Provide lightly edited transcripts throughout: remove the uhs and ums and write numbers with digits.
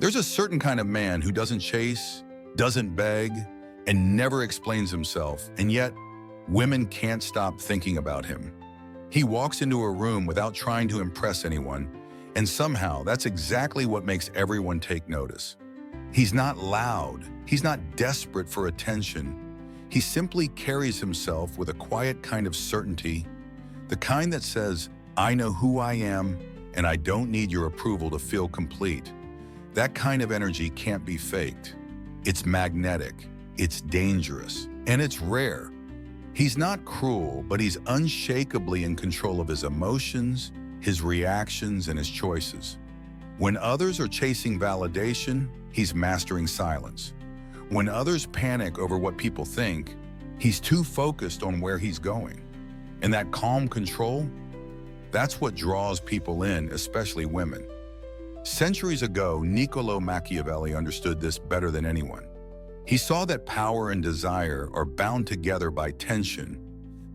There's a certain kind of man who doesn't chase, doesn't beg, and never explains himself, and yet women can't stop thinking about him. He walks into a room without trying to impress anyone, and somehow that's exactly what makes everyone take notice. He's not loud, he's not desperate for attention. He simply carries himself with a quiet kind of certainty, the kind that says, "I know who I am, and I don't need your approval to feel complete." That kind of energy can't be faked. It's magnetic, it's dangerous, and it's rare. He's not cruel, but he's unshakably in control of his emotions, his reactions, and his choices. When others are chasing validation, he's mastering silence. When others panic over what people think, he's too focused on where he's going. And that calm control, that's what draws people in, especially women. Centuries ago, Niccolò Machiavelli understood this better than anyone. He saw that power and desire are bound together by tension,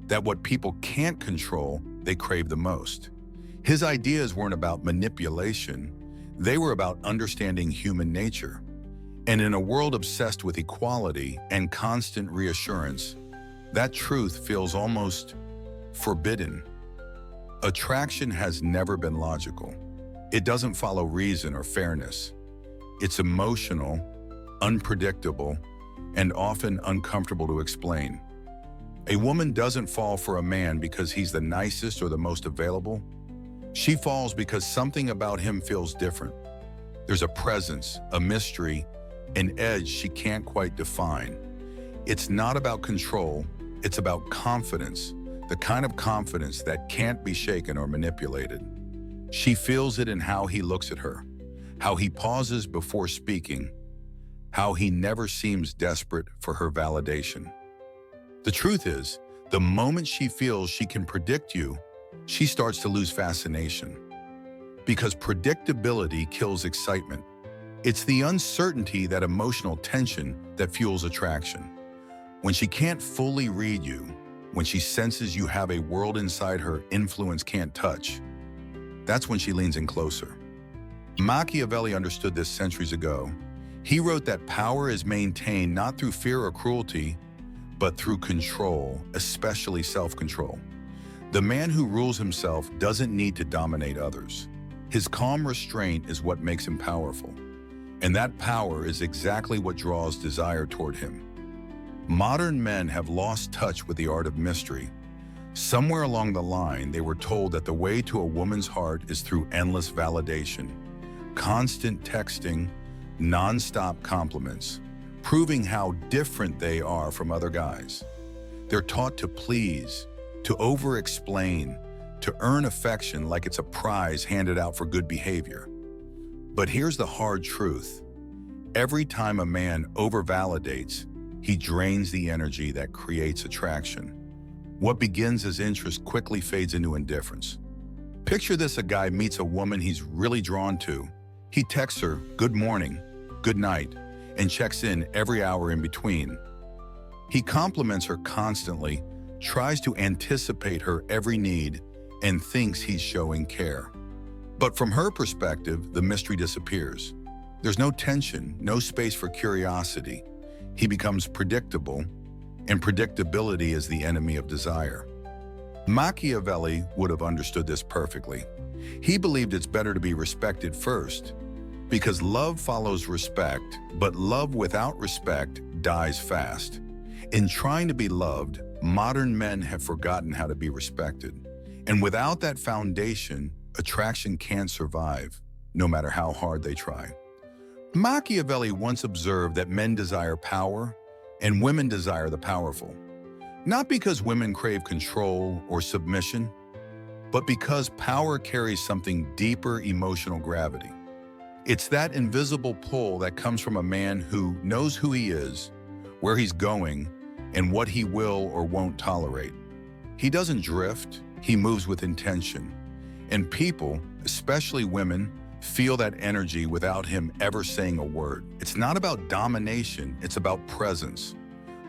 that what people can't control, they crave the most. His ideas weren't about manipulation, they were about understanding human nature. And in a world obsessed with equality and constant reassurance, that truth feels almost forbidden. Attraction has never been logical. It doesn't follow reason or fairness. It's emotional, unpredictable, and often uncomfortable to explain. A woman doesn't fall for a man because he's the nicest or the most available. She falls because something about him feels different. There's a presence, a mystery, an edge she can't quite define. It's not about control, it's about confidence, the kind of confidence that can't be shaken or manipulated. She feels it in how he looks at her, how he pauses before speaking, how he never seems desperate for her validation. The truth is, the moment she feels she can predict you, she starts to lose fascination. Because predictability kills excitement. It's the uncertainty, that emotional tension, that fuels attraction. When she can't fully read you, when she senses you have a world inside her influence can't touch, that's when she leans in closer. Machiavelli understood this centuries ago. He wrote that power is maintained not through fear or cruelty, but through control, especially self-control. The man who rules himself doesn't need to dominate others. His calm restraint is what makes him powerful. And that power is exactly what draws desire toward him. Modern men have lost touch with the art of mystery. Somewhere along the line, they were told that the way to a woman's heart is through endless validation, constant texting, non-stop compliments, proving how different they are from other guys. They're taught to please, to over-explain, to earn affection like it's a prize handed out for good behavior. But here's the hard truth. Every time a man over-validates, he drains the energy that creates attraction. What begins as interest quickly fades into indifference. Picture this: a guy meets a woman he's really drawn to. He texts her, "Good morning," "Good night," and checks in every hour in between. He compliments her constantly, tries to anticipate her every need, and thinks he's showing care. But from her perspective, the mystery disappears. There's no tension, no space for curiosity. He becomes predictable, and predictability is the enemy of desire. Machiavelli would have understood this perfectly. He believed it's better to be respected first, because love follows respect, but love without respect dies fast. In trying to be loved, modern men have forgotten how to be respected. And without that foundation, attraction can't survive, no matter how hard they try. Machiavelli once observed that men desire power and women desire the powerful. Not because women crave control or submission, but because power carries something deeper, emotional gravity. It's that invisible pull that comes from a man who knows who he is, where he's going, and what he will or won't tolerate. He doesn't drift, he moves with intention. And people, especially women, feel that energy without him ever saying a word. It's not about domination, it's about presence.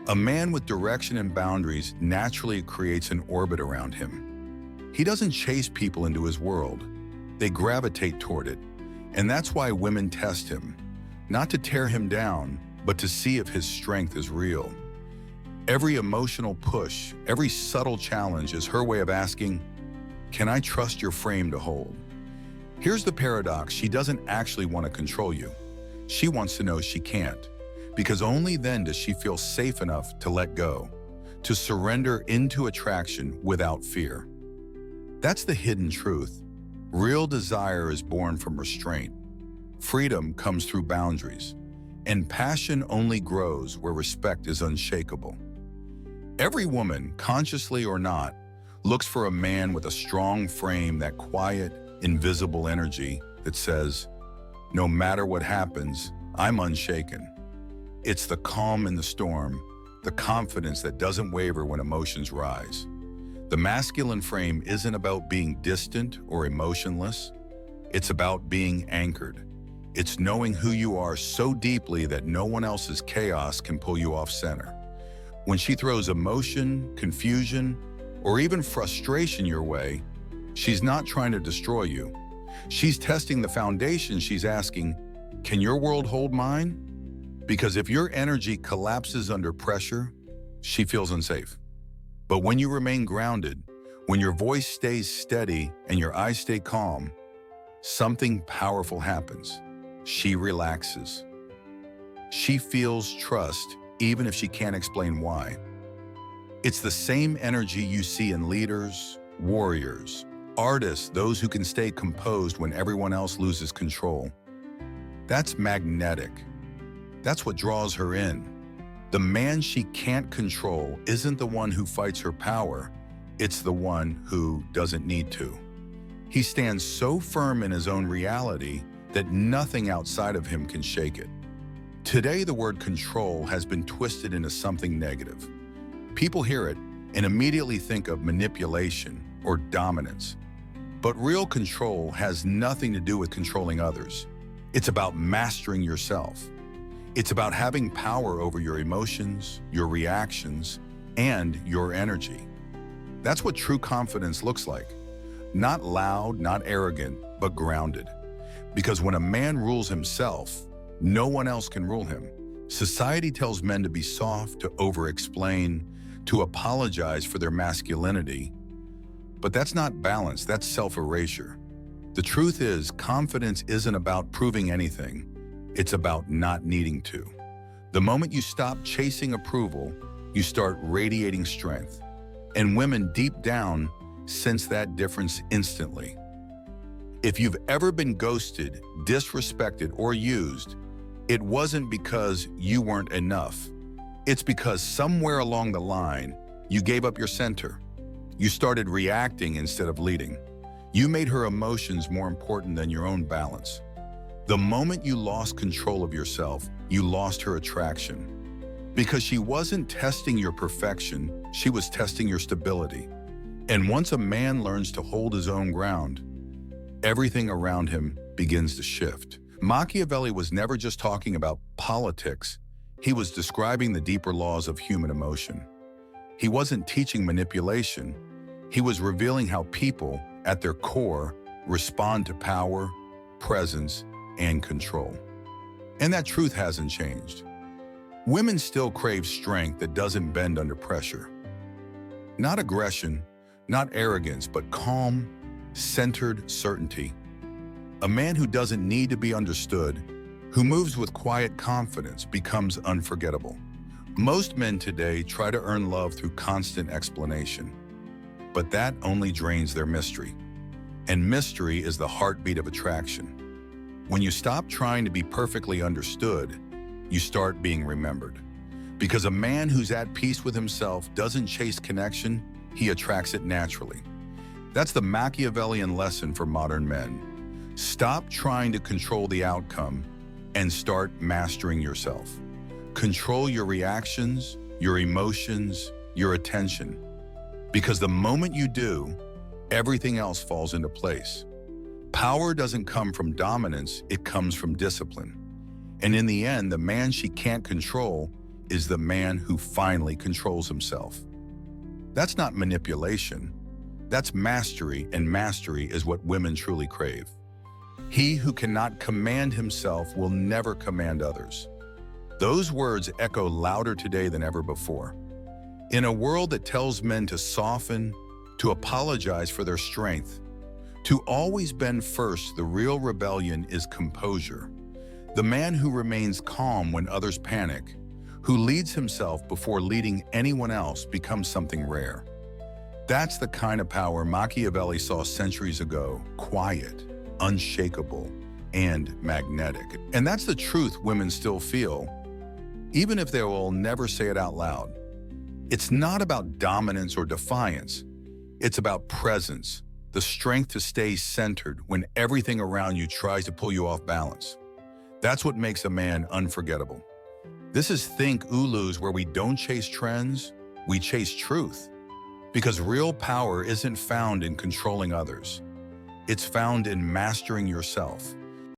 A man with direction and boundaries naturally creates an orbit around him. He doesn't chase people into his world. They gravitate toward it. And that's why women test him. not to tear him down, but to see if his strength is real. Every emotional push, every subtle challenge is her way of asking, can I trust your frame to hold? Here's the paradox: she doesn't actually want to control you. She wants to know she can't, because only then does she feel safe enough to let go, to surrender into attraction without fear. That's the hidden truth. Real desire is born from restraint. Freedom comes through boundaries, and passion only grows where respect is unshakable. Every woman, consciously or not, looks for a man with a strong frame, that quiet, invisible energy that says, no matter what happens, I'm unshaken. It's the calm in the storm, the confidence that doesn't waver when emotions rise. The masculine frame isn't about being distant or emotionless. It's about being anchored. It's knowing who you are so deeply that no one else's chaos can pull you off center. When she throws emotion, confusion, or even frustration your way, she's not trying to destroy you. She's testing the foundation. She's asking, can your world hold mine? Because if your energy collapses under pressure, she feels unsafe. But when you remain grounded, when your voice stays steady and your eyes stay calm, something powerful happens. She relaxes. She feels trust, even if she can't explain why. It's the same energy you see in leaders, warriors, artists, those who can stay composed when everyone else loses control. That's magnetic. That's what draws her in. The man she can't control isn't the one who fights her power. It's the one who doesn't need to. He stands so firm in his own reality that nothing outside of him can shake it. Today, the word control has been twisted into something negative. People hear it and immediately think of manipulation or dominance. But real control has nothing to do with controlling others. It's about mastering yourself. It's about having power over your emotions, your reactions, and your energy. That's what true confidence looks like. Not loud, not arrogant, but grounded. Because when a man rules himself, no one else can rule him. Society tells men to be soft, to over-explain, to apologize for their masculinity. But that's not balance, that's self-erasure. The truth is, confidence isn't about proving anything. It's about not needing to. The moment you stop chasing approval, you start radiating strength. And women deep down sense that difference instantly. If you've ever been ghosted, disrespected, or used, it wasn't because you weren't enough. It's because somewhere along the line, you gave up your center. You started reacting instead of leading. You made her emotions more important than your own balance. The moment you lost control of yourself, you lost her attraction. Because she wasn't testing your perfection, she was testing your stability. And once a man learns to hold his own ground, everything around him begins to shift. Machiavelli was never just talking about politics. He was describing the deeper laws of human emotion. He wasn't teaching manipulation. He was revealing how people, at their core, respond to power, presence, and control. And that truth hasn't changed. Women still crave strength that doesn't bend under pressure. Not aggression, not arrogance, but calm, centered certainty. A man who doesn't need to be understood, who moves with quiet confidence, becomes unforgettable. Most men today try to earn love through constant explanation, but that only drains their mystery. And mystery is the heartbeat of attraction. When you stop trying to be perfectly understood, you start being remembered. Because a man who's at peace with himself doesn't chase connection, he attracts it naturally. That's the Machiavellian lesson for modern men. Stop trying to control the outcome and start mastering yourself. Control your reactions, your emotions, your attention. Because the moment you do, everything else falls into place. Power doesn't come from dominance, it comes from discipline. And in the end, the man she can't control is the man who finally controls himself. That's not manipulation. That's mastery, and mastery is what women truly crave. He who cannot command himself will never command others. Those words echo louder today than ever before. In a world that tells men to soften, to apologize for their strength, to always bend first, the real rebellion is composure. The man who remains calm when others panic, who leads himself before leading anyone else, becomes something rare. That's the kind of power Machiavelli saw centuries ago: quiet, unshakable, and magnetic. And that's the truth women still feel, even if they will never say it out loud. It's not about dominance or defiance. It's about presence, the strength to stay centered when everything around you tries to pull you off balance. That's what makes a man unforgettable. This is Thinkulus, where we don't chase trends, we chase truth. Because real power isn't found in controlling others. It's found in mastering yourself.